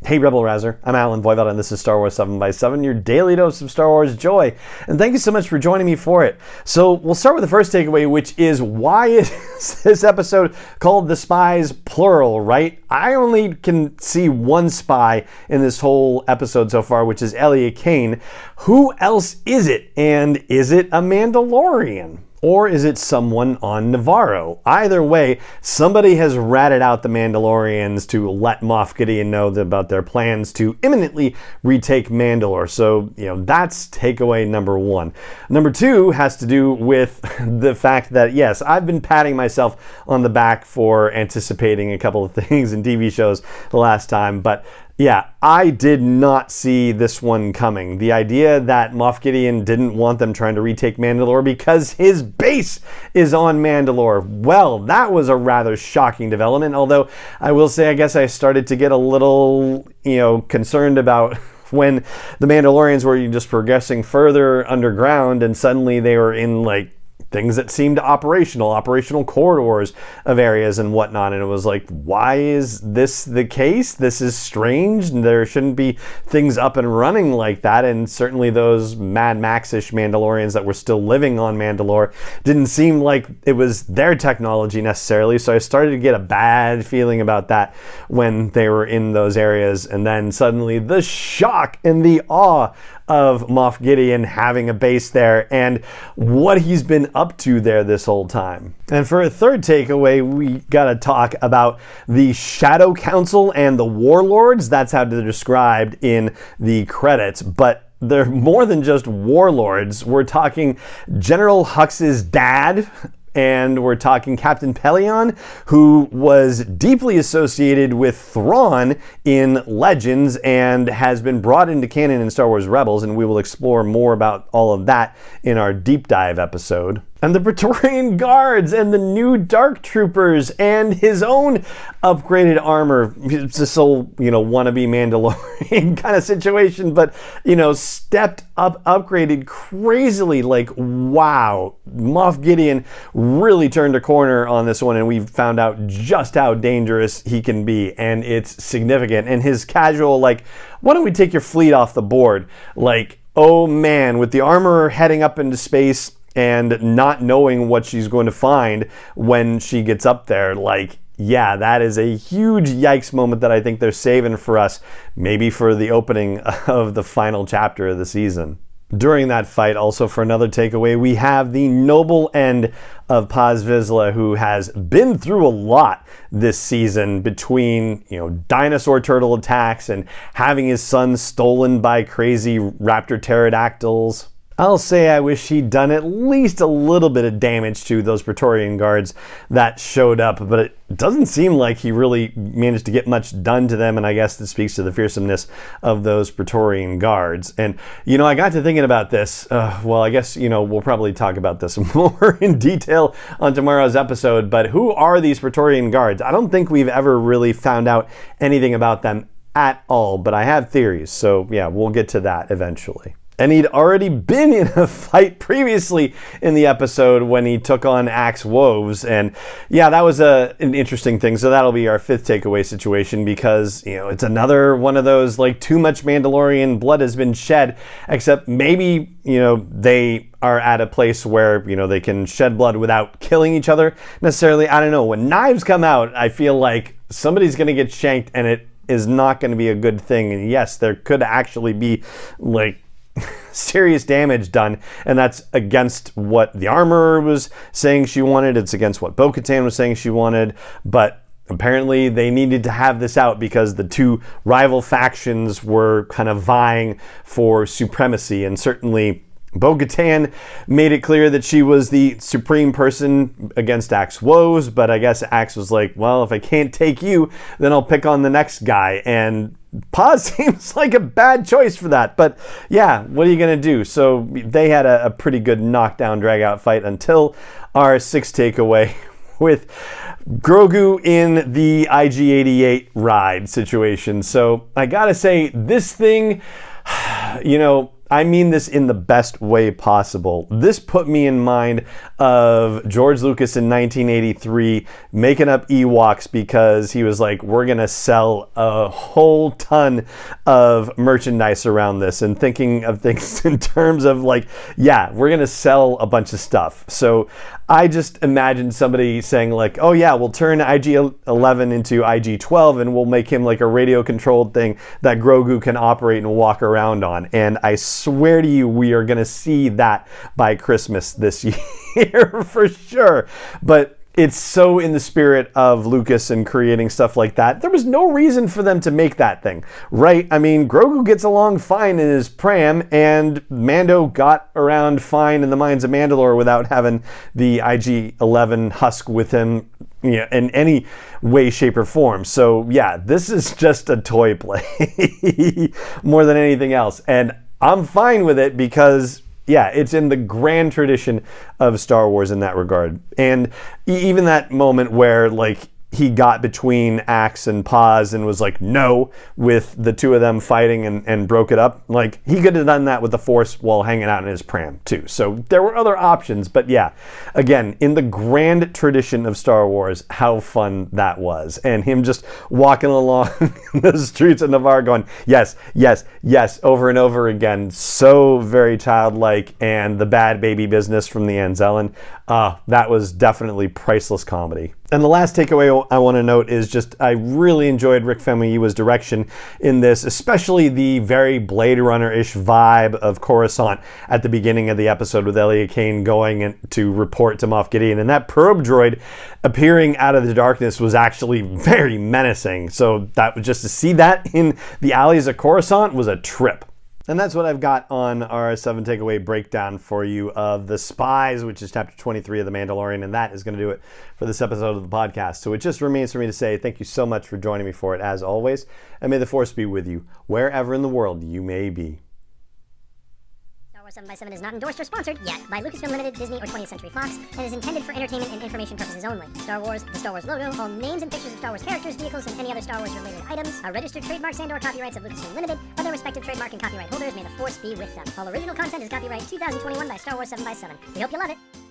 Hey Rebel Rouser, I'm Alan Voivod and this is Star Wars 7x7, your daily dose of Star Wars joy. And thank you so much for joining me for it. So we'll start with the first takeaway, which is why is this episode called The Spies, plural, right? I only can see one spy in this whole episode so far, which is Elia Kane. Who else is it? And is it a Mandalorian? Or is it someone on Navarro? Either way, somebody has ratted out the Mandalorians to let Moff Gideon know about their plans to imminently retake Mandalore. So, that's takeaway number one. Number two has to do with the fact that, yes, I've been patting myself on the back for anticipating a couple of things in TV shows the last time, but yeah, I did not see this one coming. The idea that Moff Gideon didn't want them trying to retake Mandalore because his base is on Mandalore. Well, that was a rather shocking development, although I will say I guess I started to get a little, concerned about when the Mandalorians were just progressing further underground and suddenly they were in things that seemed operational corridors of areas and whatnot. And it was like, why is this the case? This is strange. There shouldn't be things up and running like that. And certainly those Mad Max-ish Mandalorians that were still living on Mandalore didn't seem like it was their technology necessarily. So I started to get a bad feeling about that when they were in those areas. And then suddenly the shock and the awe of Moff Gideon having a base there and what he's been up to there this whole time. And for a third takeaway, we gotta talk about the Shadow Council and the Warlords. That's how they're described in the credits, but they're more than just warlords. We're talking General Hux's dad, and we're talking Captain Pelion, who was deeply associated with Thrawn in Legends and has been brought into canon in Star Wars Rebels, and we will explore more about all of that in our deep dive episode. And the Praetorian Guards and the new Dark Troopers and his own upgraded armor. It's this whole, wannabe Mandalorian kind of situation, but, stepped up, upgraded crazily. Wow. Moff Gideon really turned a corner on this one, and we found out just how dangerous he can be, and it's significant. And his casual, why don't we take your fleet off the board? Oh man, with the armor heading up into space, and not knowing what she's going to find when she gets up there, yeah, that is a huge yikes moment that I think they're saving for us, maybe for the opening of the final chapter of the season. During that fight, also for another takeaway, we have the noble end of Paz Vizsla, who has been through a lot this season between, dinosaur turtle attacks and having his son stolen by crazy raptor pterodactyls. I'll say I wish he'd done at least a little bit of damage to those Praetorian Guards that showed up, but it doesn't seem like he really managed to get much done to them, and I guess this speaks to the fearsomeness of those Praetorian Guards. And, I got to thinking about this. I guess, we'll probably talk about this more in detail on tomorrow's episode, but who are these Praetorian Guards? I don't think we've ever really found out anything about them at all, but I have theories, so yeah, we'll get to that eventually. And he'd already been in a fight previously in the episode when he took on Axe Woves. And yeah, that was an interesting thing. So that'll be our fifth takeaway situation because, it's another one of those too much Mandalorian blood has been shed, except maybe, they are at a place where, they can shed blood without killing each other necessarily. I don't know. When knives come out, I feel like somebody's going to get shanked and it is not going to be a good thing. And yes, there could actually be serious damage done, and that's against what the armorer was saying she wanted. It's against what Bo-Katan was saying she wanted, but apparently they needed to have this out because the two rival factions were kind of vying for supremacy, and certainly Bo-Katan made it clear that she was the supreme person against Axe Woes, but I guess Axe was like, well, if I can't take you, then I'll pick on the next guy, and Paz seems like a bad choice for that, but yeah, what are you going to do? So they had a pretty good knockdown, drag-out fight until our sixth takeaway with Grogu in the IG-88 ride situation. So I gotta say, this thing, I mean this in the best way possible. This put me in mind of George Lucas in 1983 making up Ewoks because he was like, we're going to sell a whole ton of merchandise around this, and thinking of things in terms of like, yeah, we're going to sell a bunch of stuff. So I just imagine somebody saying like, oh yeah, we'll turn IG-11 into IG-12 and we'll make him like a radio controlled thing that Grogu can operate and walk around on. And I swear to you, we are going to see that by Christmas this year for sure. But it's so in the spirit of Lucas and creating stuff like that. There was no reason for them to make that thing, right? I mean, Grogu gets along fine in his pram, and Mando got around fine in the Mines of Mandalore without having the IG-11 husk with him, you know, in any way, shape, or form. So yeah, this is just a toy play more than anything else. And I'm fine with it because yeah, it's in the grand tradition of Star Wars in that regard. And even that moment where like he got between Axe and Paz and was like, no, with the two of them fighting and broke it up. Like, he could have done that with the Force while hanging out in his pram, too. So there were other options. But yeah, again, in the grand tradition of Star Wars, how fun that was. And him just walking along the streets of Navarre going, yes, yes, yes, over and over again. So very childlike. And the bad baby business from the Anzellan. That was definitely priceless comedy. And the last takeaway I want to note is just I really enjoyed Rick Famuyiwa's direction in this, especially the very Blade Runner-ish vibe of Coruscant at the beginning of the episode with Elia Kane going in to report to Moff Gideon. And that probe droid appearing out of the darkness was actually very menacing. So that was just to see that in the alleys of Coruscant was a trip. And that's what I've got on our 7 takeaway breakdown for you of The Spies, which is chapter 23 of The Mandalorian. And that is going to do it for this episode of the podcast. So it just remains for me to say thank you so much for joining me for it, as always. And may the Force be with you, wherever in the world you may be. 7x7 is not endorsed or sponsored yet by Lucasfilm Limited, Disney, or 20th Century Fox, and is intended for entertainment and information purposes only. Star Wars, the Star Wars logo, all names and pictures of Star Wars characters, vehicles, and any other Star Wars related items are registered trademarks and/or copyrights of Lucasfilm Limited, or their respective trademark and copyright holders. May the Force be with them. All original content is copyright 2021 by Star Wars 7x7. We hope you love it.